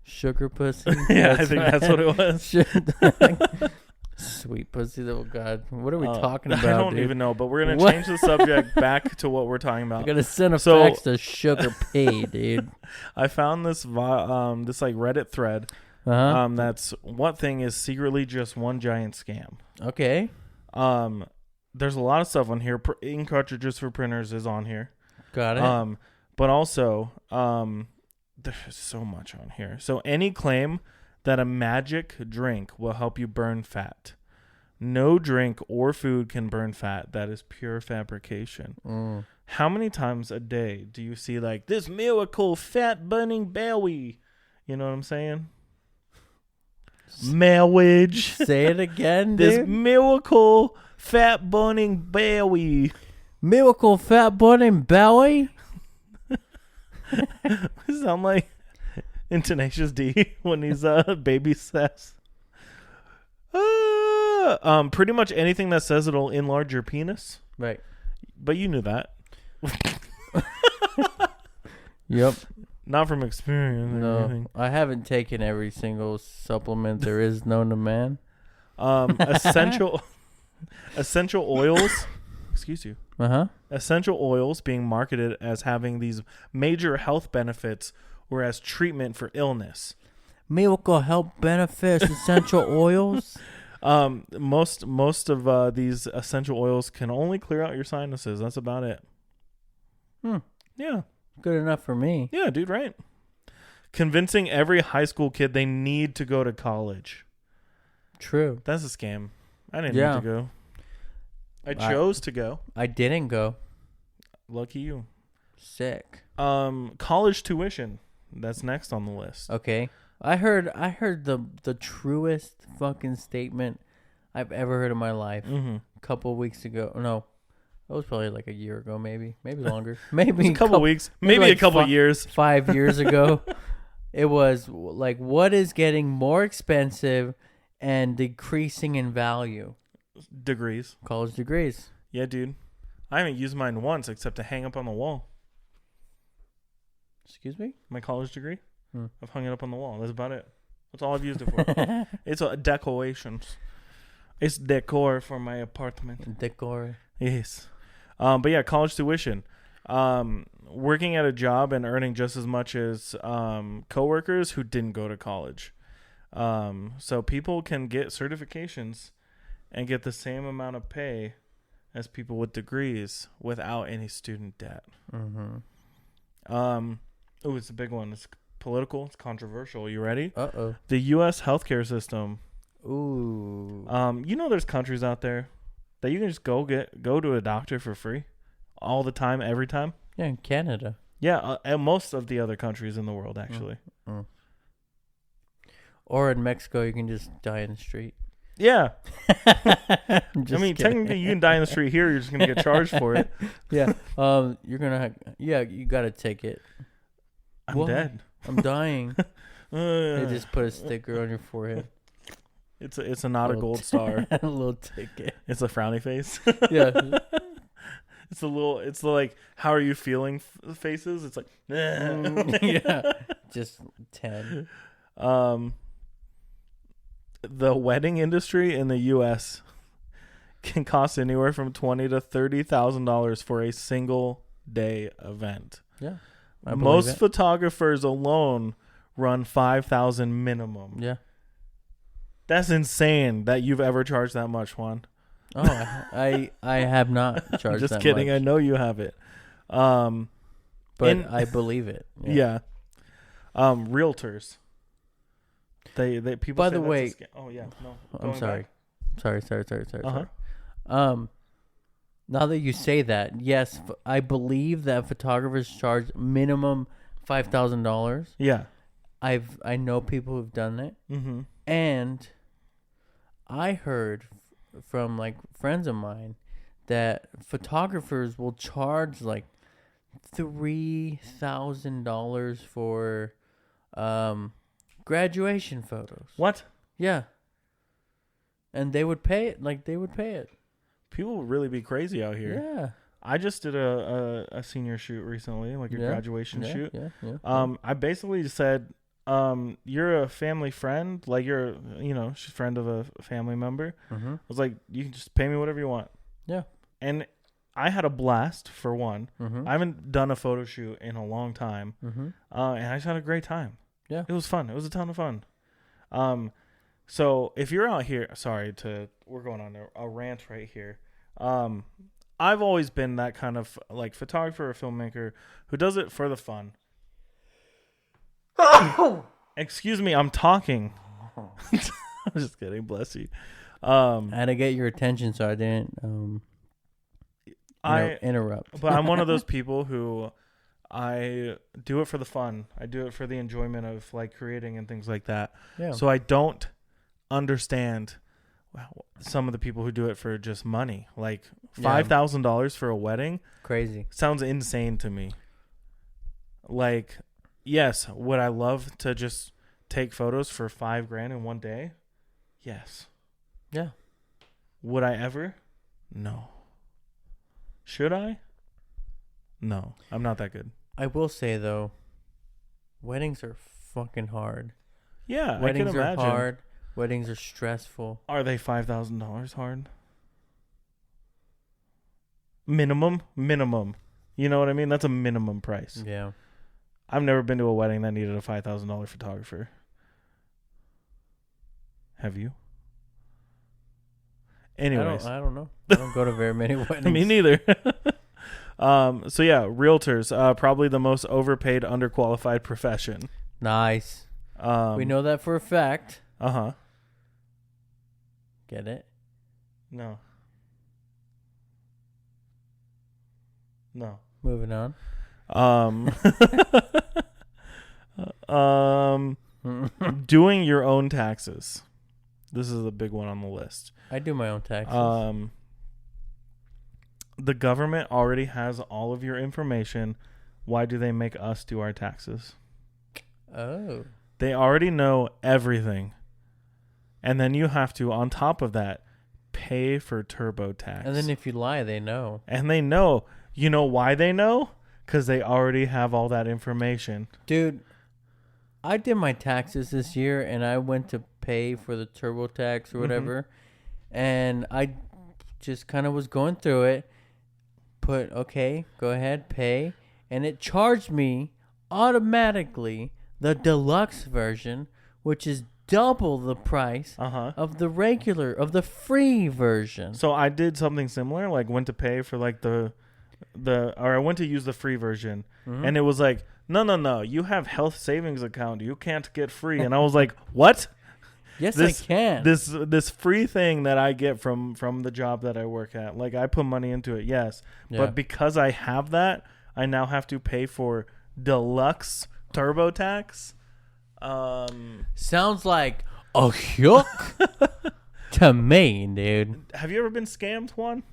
sugar pussy. Yeah, I think that's what it was. Sweet Pussy, oh God. What are we talking about, I don't dude? even know, but we're going to change the subject back to what we're talking about. I gotta send a fax to Sugar P, dude. I found this like Reddit thread. Uh-huh. That's what thing is secretly just one giant scam. Okay. There's a lot of stuff on here. Ink cartridges for printers is on here. Got it. But also, there's so much on here. So any claim that a magic drink will help you burn fat. No drink or food can burn fat. That is pure fabrication. How many times a day do you see like this miracle fat burning belly? You know what I'm saying? Marriage. Say it again, dude. This miracle fat burning belly. Miracle fat burning belly? Sound like in Tenacious D when he's baby says. Pretty much anything that says it'll enlarge your penis. Right. But you knew that. Yep. Not from experience. No, I haven't taken every single supplement there is known to man. Essential oils. Excuse you. Essential oils being marketed as having these major health benefits or as treatment for illness. Miracle health benefits, essential oils. Most of these essential oils can only clear out your sinuses. That's about it. Yeah. Good enough for me. Yeah, dude, right? Convincing every high school kid they need to go to college. True. That's a scam. I didn't need to go. I chose to go. I didn't go. Lucky you. Sick. College tuition. That's next on the list. Okay. I heard the truest fucking statement I've ever heard in my life. A couple of weeks ago. No. It was probably like a year ago, maybe longer. Maybe a couple weeks. Maybe like a couple years. 5 years ago. It was like, what is getting more expensive and decreasing in value? Degrees. College degrees. Yeah, dude. I haven't used mine once except to hang up on the wall. Excuse me? My college degree? I've hung it up on the wall. That's about it. That's all I've used it for. It's a decorations. It's decor for my apartment. Decor. Yes. But yeah, college tuition. Working at a job and earning just as much as coworkers who didn't go to college. So people can get certifications and get the same amount of pay as people with degrees without any student debt. It's a big one. It's political. It's controversial. You ready? Uh-oh. The U.S. healthcare system. Ooh. There's countries out there that you can just go to a doctor for free all the time, every time. Yeah, in Canada. Yeah, and most of the other countries in the world, actually. Or in Mexico, you can just die in the street. Yeah. Kidding. Technically, you can die in the street here. You're just going to get charged for it. Yeah. You're going to you got to take it. I'm dead. I'm dying. They just put a sticker on your forehead. It's not a gold star. A little ticket. It's a frowny face. Yeah. It's like, how are you feeling faces? It's like, yeah. Just 10. The wedding industry in the U.S. can cost anywhere from $20,000 to $30,000 for a single day event. Yeah. Most photographers alone run $5,000 minimum. Yeah. That's insane that you've ever charged that much, Juan. Oh, I have not charged Just that kidding. much. I know you have it. But I believe it. Yeah. Realtors. They people. By the way, oh yeah, no. I'm sorry. Sorry. Uh-huh. Now that you say that, yes, I believe that photographers charge minimum $5,000. Yeah. I know people who've done it, and I heard from like friends of mine that photographers will charge like $3,000 for graduation photos. What? Yeah. And they would pay it. People would really be crazy out here. Yeah. I just did a senior shoot recently, like a graduation shoot. Yeah. I basically said, you're a family friend, like you're, she's a friend of a family member. I was like, you can just pay me whatever you want. Yeah. And I had a blast, for one. I haven't done a photo shoot in a long time. And I just had a great time. Yeah. It was fun. It was a ton of fun. So if you're out here, we're going on a rant right here. I've always been that kind of like photographer or filmmaker who does it for the fun. Excuse me, I'm talking. I'm just kidding. Bless you. I had to get your attention, so I didn't interrupt. But I'm one of those people who I do it for the fun. I do it for the enjoyment of like creating and things like that. Yeah. So I don't understand some of the people who do it for just money. Like $5,000 for a wedding. Crazy. Sounds insane to me. Like, yes, would I love to just take photos for $5,000 in one day? Yes. Yeah. Would I ever? No. Should I? No, I'm not that good. I will say though, weddings are fucking hard. Yeah, weddings I can imagine. are hard. Weddings are stressful. Are they $5,000 hard? Minimum. You know what I mean? That's a minimum price. Yeah. I've never been to a wedding that needed a $5,000 photographer. Have you? Anyways, I don't know. I don't go to very many weddings. Me neither. So yeah, realtors, probably the most overpaid, underqualified profession. Nice. We know that for a fact. Uh-huh. Get it? No. Moving on. Doing your own taxes. This is a big one on the list. I do my own taxes. The government already has all of your information. Why do they make us do our taxes? Oh. They already know everything. And then you have to, on top of that, pay for TurboTax. And then if you lie, they know. And they know. You know why they know? Because they already have all that information. Dude, I did my taxes this year, and I went to pay for the TurboTax or whatever. And I just kind of was going through it. Put, okay, go ahead, pay. And it charged me automatically the deluxe version, which is double the price of the regular, of the free version. So I did something similar, like went to pay for like or I went to use the free version, and it was like, no, you have health savings account, you can't get free. And I was like, what? Yes, I can. This free thing that I get from the job that I work at, like I put money into it, yes. Yeah. But because I have that, I now have to pay for deluxe TurboTax. Sounds like a hook to me, dude. Have you ever been scammed, Juan?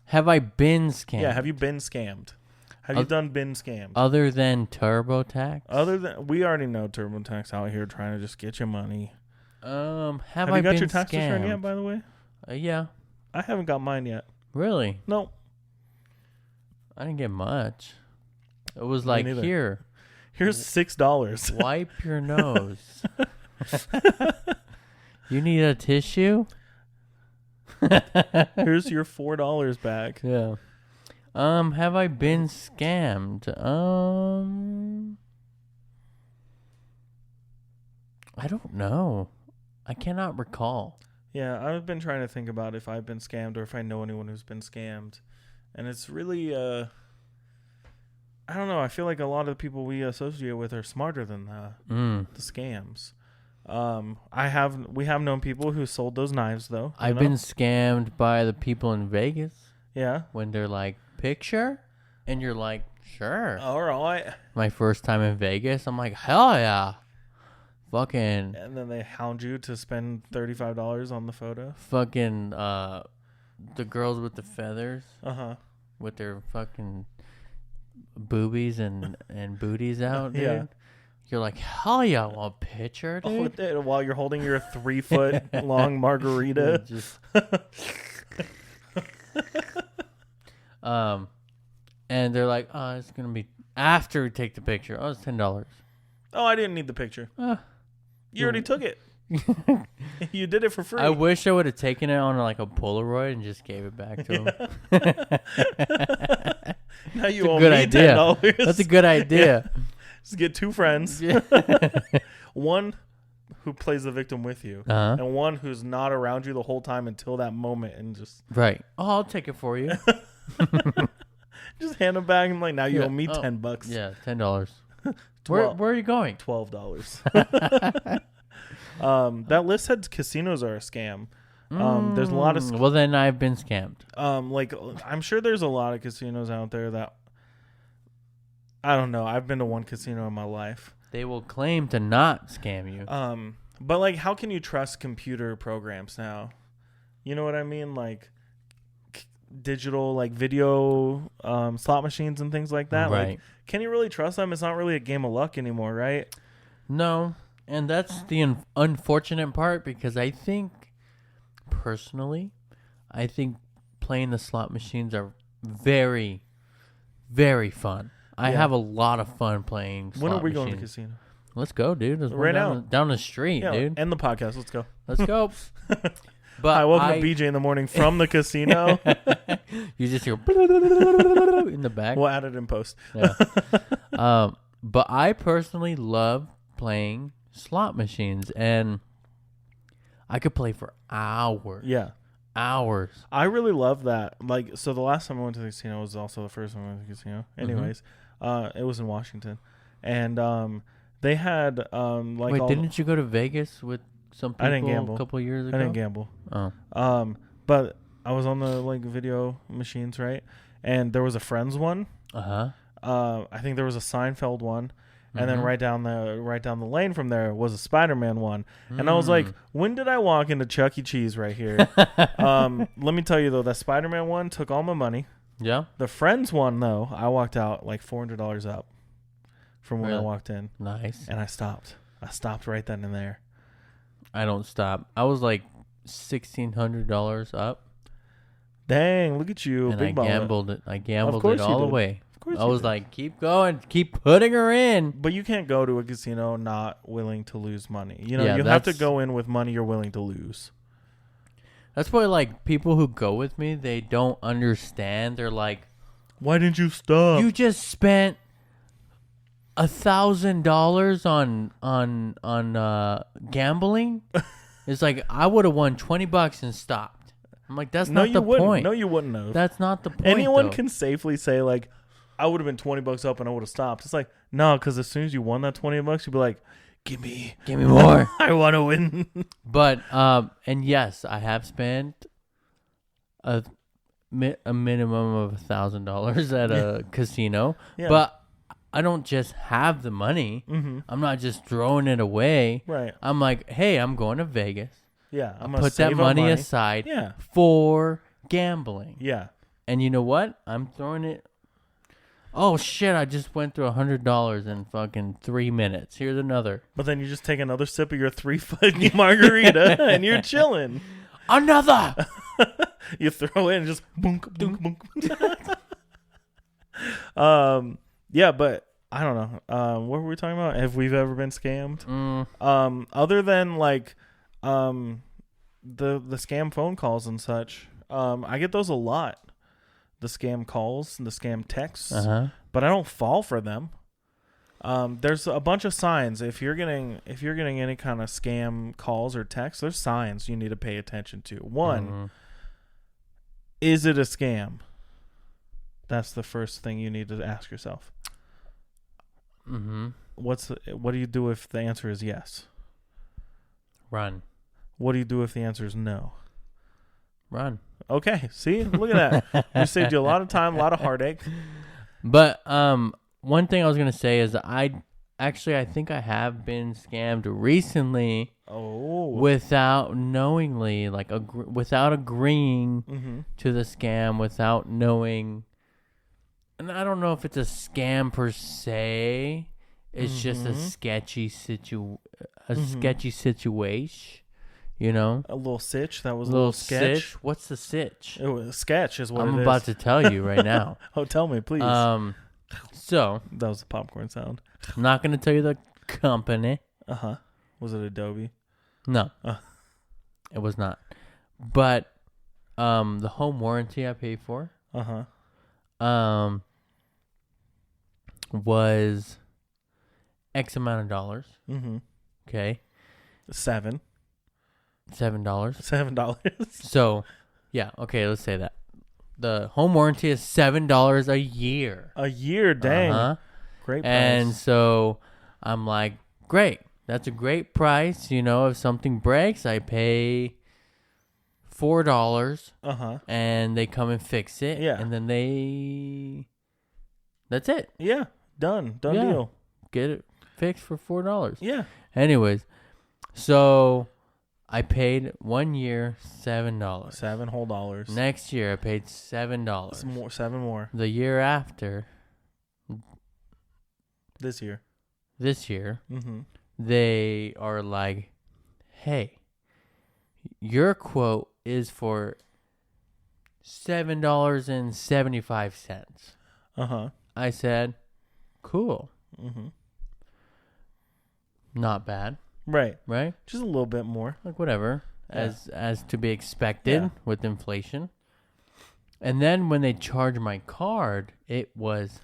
Have I been scammed? Yeah, have you been scammed? Have you been scammed? Other than TurboTax? We already know TurboTax out here trying to just get your money. Have you I got been your tax scammed? return yet, by the way? Yeah. I haven't got mine yet. Really? No. I didn't get much. It was like, here's $6. Wipe your nose. You need a tissue? Here's your $4 back. Yeah. Have I been scammed? I don't know. I cannot recall. Yeah, I've been trying to think about if I've been scammed or if I know anyone who's been scammed. And it's really, I don't know. I feel like a lot of the people we associate with are smarter than the scams. We have known people who sold those knives, though. I've been scammed by the people in Vegas. Yeah. When they're like, picture? And you're like, sure. All right. My first time in Vegas, I'm like, hell yeah. Fucking. And then they hound you to spend $35 on the photo. Fucking, the girls with the feathers. With their fucking boobies and booties out, dude. Yeah. You're like, hell yeah, I want a picture, dude. Oh, while you're holding your 3-foot long margarita. And they're like, oh, it's going to be after we take the picture. Oh, it's $10. Oh, I didn't need the picture. You already took it. You did it for free. I wish I would have taken it on like a Polaroid and just gave it back to him. Now you owe me $10. That's a good idea. Yeah. Just get two friends. One who plays the victim with you, and one who's not around you the whole time until that moment, and just right. Oh, I'll take it for you. Just hand them back and like, now you owe me $10. Yeah, $10. Where are you going? $12. That list said casinos are a scam. There's a lot of well, then I've been scammed. Like I'm sure there's a lot of casinos out there that I don't know. I've been to one casino in my life. They will claim to not scam you. But like, how can you trust computer programs now? You know what I mean? Like digital, like video slot machines and things like that. Right. Like, can you really trust them? It's not really a game of luck anymore, right? No. And that's the unfortunate part, because I think, personally, playing the slot machines are very, very fun. I have a lot of fun playing slot machines. When are we going to the casino? Let's go, dude. Let's right now. Down the street, dude. End the podcast. Let's go. Let's go. But I woke up BJ in the morning from the casino. You just hear in the back. We'll add it in post. Yeah. But I personally love playing slot machines, and I could play for hours. Yeah. Hours. I really love that. Like, so the last time I went to the casino was also the first time I went to the casino. Anyways, it was in Washington, and they had like. Wait, didn't you go to Vegas with some people I didn't gamble. a couple of years ago? I didn't gamble. Oh. But I was on the like video machines, right? And there was a Friends one. I think there was a Seinfeld one. And then right down the lane from there was a Spider-Man one. And I was like, when did I walk into Chuck E. Cheese right here? Let me tell you, though, that Spider-Man one took all my money. Yeah. The Friends one, though, I walked out like $400 up from when I walked in. Nice. And I stopped. I stopped right then and there. I don't stop. I was like $1,600 up. Dang, look at you. And big I gambled it. I gambled it all the way. I was like, keep going, keep putting her in. But you can't go to a casino not willing to lose money. You know, you have to go in with money you're willing to lose. That's why, like, people who go with me, they don't understand. They're like, why didn't you stop? You just spent $1,000 on gambling. It's like, I would have won $20 and stopped. I'm like, that's not the point. No, you wouldn't have. That's not the point. Anyone can safely say, like, I would have been $20 up and I would have stopped. It's like, no, because as soon as you won that $20, you'd be like, give me more. I want to win. But and yes, I have spent a minimum of $1,000 at a casino. Yeah. But I don't just have the money. I'm not just throwing it away. Right. I'm like, hey, I'm going to Vegas. Yeah, I'm gonna put that money aside. For gambling. Yeah. And you know what? I'm throwing it. Oh shit! I just went through $100 in fucking 3 minutes. Here's another. But then you just take another sip of your $3 margarita and you're chilling. Another. You throw in and just boonk, boonk, boonk. Yeah, but I don't know. What were we talking about? Have we ever been scammed? Other than like, the scam phone calls and such. I get those a lot. The scam calls and the scam texts, but I don't fall for them. There's a bunch of signs. If you're getting any kind of scam calls or texts, there's signs you need to pay attention to. One, is it a scam? That's the first thing you need to ask yourself. What do you do if the answer is yes? Run. What do you do if the answer is no? Run. Okay, see? Look at that. We saved you a lot of time, a lot of heartache. But one thing I was going to say is I think I have been scammed recently without knowingly, like without agreeing to the scam, without knowing. And I don't know if it's a scam per se. It's just a sketchy situation. You know, a little sitch. That was a little sketch. Sitch? What's the sitch? It was a sketch, is what I'm it is. about to tell you right now. Oh, tell me, please. So that was a popcorn sound. I'm not going to tell you the company. Was it Adobe? No, it was not. But the home warranty I paid for, was X amount of dollars. Okay. $7. So, yeah, okay, let's say that. The home warranty is $7 a year. A year, dang. Great price. And so I'm like, great. That's a great price. You know, if something breaks, I pay $4. And they come and fix it. Yeah. And then that's it. Yeah. Done deal. Get it fixed for $4. Yeah. Anyways, so I paid 1 year $7. 7 whole dollars. Next year I paid $7. 7 more. The year after. This year. They are like, hey, your quote is for $7.75. I said, cool. Not bad. Right. Just a little bit more. Like whatever, as to be expected with inflation. And then when they charged my card, it was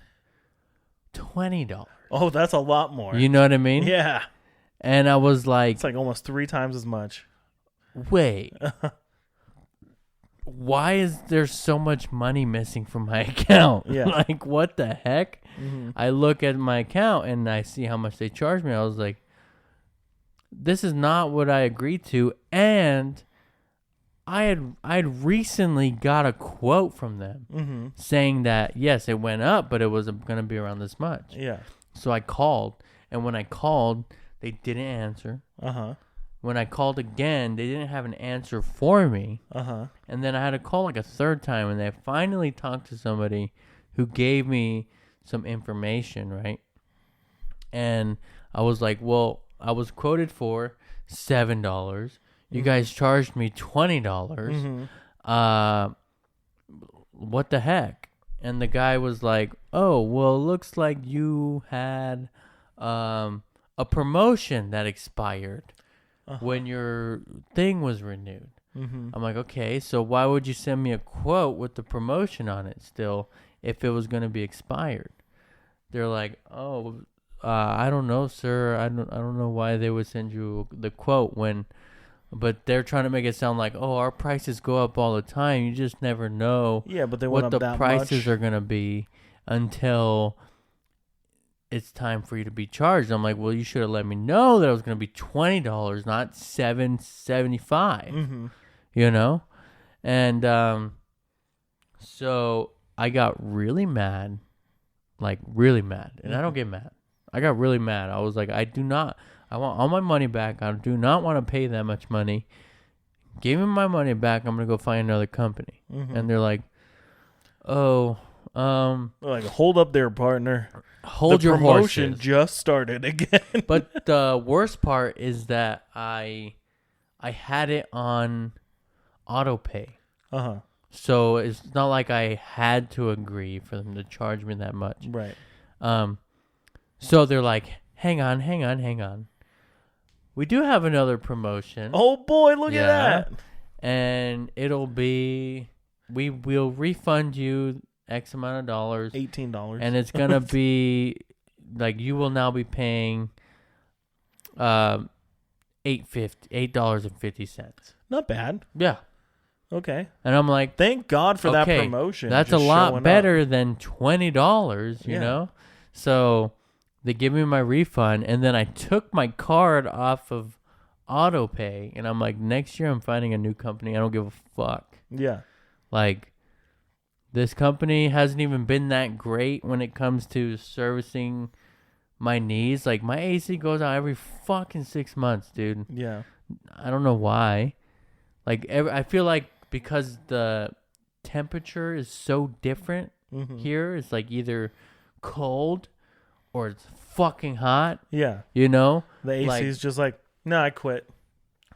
$20. Oh, that's a lot more. You know what I mean? Yeah. And I was like, it's like almost 3 times as much. Wait. why is there so much money missing from my account? Yeah. Like, what the heck? Mm-hmm. I look at my account and I see how much they charge me. I was like, this is not what I agreed to. And I had recently got a quote from them saying that, yes, it went up, but it was going to be around this much. Yeah. So I called, and when I called, they didn't answer. Uh-huh. When I called again, they didn't have an answer for me. Uh-huh. And then I had to call like a third time, and they finally talked to somebody who gave me some information, right? And I was like, well, I was quoted for $7. You guys charged me $20. Mm-hmm. What the heck? And the guy was like, oh, well, it looks like you had a promotion that expired when your thing was renewed. Mm-hmm. I'm like, okay, so why would you send me a quote with the promotion on it still if it was going to be expired? They're like, oh, I don't know, sir. I don't know why they would send you the quote when, but they're trying to make it sound like, oh, our prices go up all the time. You just never know but they went what up the that prices much. are going to be until it's time for you to be charged. I'm like, well, you should have let me know that it was going to be $20, not $7.75. Mm-hmm. You know? And so I got really mad. Like, really mad. And I don't get mad. I got really mad. I was like, I want all my money back. I do not want to pay that much money. Give me my money back. I'm going to go find another company. Mm-hmm. And they're like, oh, like, hold up there, partner. Hold your horses. The promotion just started again. But the worst part is that I had it on auto pay. Uh-huh. So it's not like I had to agree for them to charge me that much. Right. So they're like, hang on. We do have another promotion. Oh boy, look at that. And it'll be, we will refund you X amount of dollars. $18. And it's going to be, like, you will now be paying $8.50. Not bad. Yeah. Okay. And I'm like, thank God for that promotion. That's a lot better than $20, you know? So they give me my refund, and then I took my card off of auto pay, and I'm like, next year I'm finding a new company. I don't give a fuck. Yeah. Like, this company hasn't even been that great when it comes to servicing my needs. Like, my AC goes out every fucking 6 months, dude. Yeah. I don't know why. Like, I feel like because the temperature is so different here, it's like either cold or it's fucking hot. Yeah. You know? The AC is just like, no, I quit.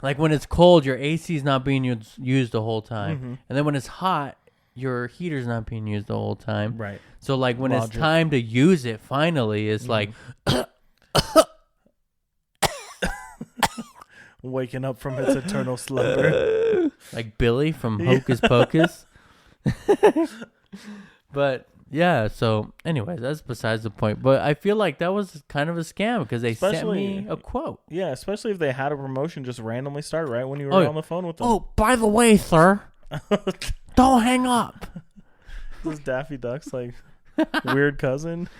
Like, when it's cold, your AC is not being used the whole time. And then when it's hot, your heater's not being used the whole time. Right. So, like, when it's time to use it, finally, it's like... Waking up from its eternal slumber. Like Billy from Hocus Pocus. But, yeah, so, anyways, that's besides the point. But I feel like that was kind of a scam because they sent me a quote. Yeah, especially if they had a promotion just randomly start right when you were on the phone with them. Oh, by the way, sir, don't hang up. This is Daffy Duck's, like, weird cousin.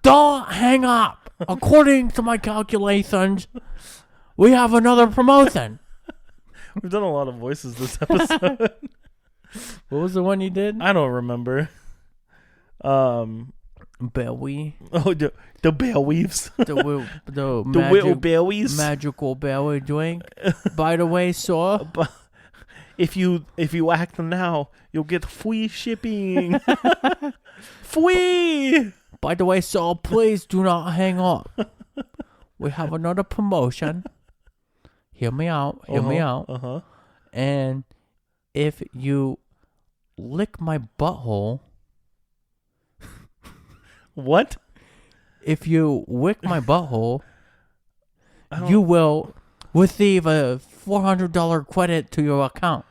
Don't hang up. According to my calculations, we have another promotion. We've done a lot of voices this episode. What was the one you did? I don't remember. Belly. Oh, the bell weaves. The little bellies. Magical belly drink. By the way, sir, if you act now, you'll get free shipping. Free. By the way, sir, please do not hang up. We have another promotion. Hear me out. Uh-huh. And if you lick my butthole. What? If you wick my butthole, you will receive a $400 credit to your account.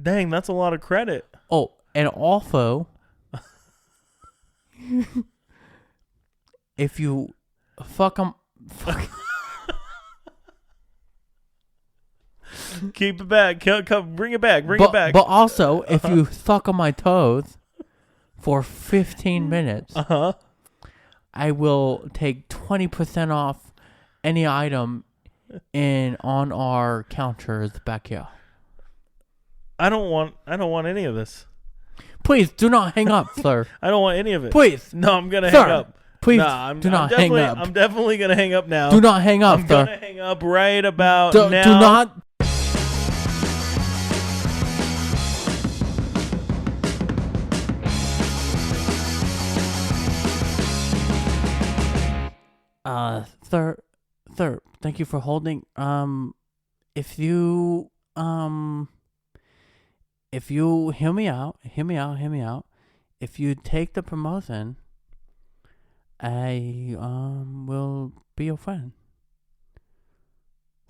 Dang, that's a lot of credit. Oh, and also, if you Keep it back. Come, bring it back. Bring it back. But also, if you suck on my toes for 15 minutes, I will take 20% off any item on our counters back here. I don't want any of this. Please do not hang up, sir. I don't want any of it. Please. No, I'm gonna hang up. Please do not hang up. I'm definitely gonna hang up now. Do not hang up, I'm sir. gonna hang up right about now. Do not. Sir, thank you for holding. If you hear me out. If you take the promotion, I will be your friend.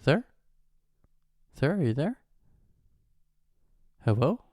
Sir, are you there? Hello?